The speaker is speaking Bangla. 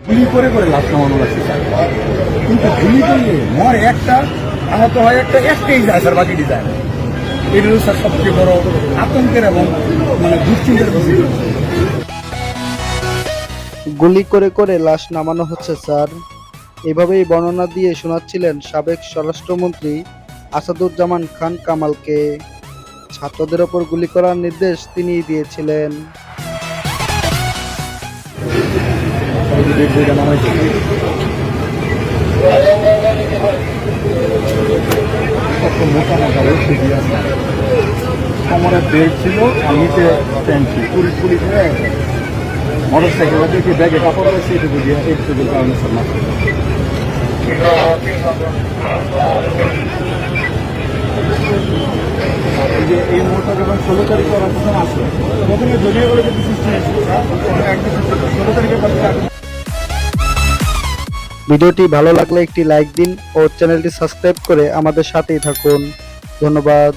গুলি করে করে লাশ নামানো লাগছে স্যার, কিন্তু গুলি করলে মর একটা আহত হয় একটাই যায় স্যার, বাকিটি যায় না। এগুলো স্যার সবচেয়ে বড় আতঙ্কের এবং মানে দুশ্চিন্তার বিষয়। গুলি করে করে লাশ নামানো হচ্ছে স্যার, এভাবেই বর্ণনা দিয়ে শোনাচ্ছিলেন সাবেক স্বরাষ্ট্রমন্ত্রী আসাদুজ্জামান খান কামালকে। ছাত্রদের ওপর গুলি করার নির্দেশ তিনিই দিয়েছিলেন। মোটা মোটা কোমরের বেল্ট ছিল আর নিচে প্যান্ট ছিল, পুলিশ পুলিশ হয়ে মোটর সাইকেল দেখে ব্যাগে কাপড় রয়েছে, এটুকু দিয়ে এইটুকুর কারণে স্যার মাত্র। এই মুহূর্তে যখন 16 তারিখ করার প্রথম আসলো, প্রথমে জড়িয়ে বলে যে সৃষ্টি হয়েছিল, 16 তারিখের পর ভিডিওটি ভালো লাগলে একটি লাইক দিন ও চ্যানেলটি সাবস্ক্রাইব করে আমাদের সাথেই থাকুন। ধন্যবাদ।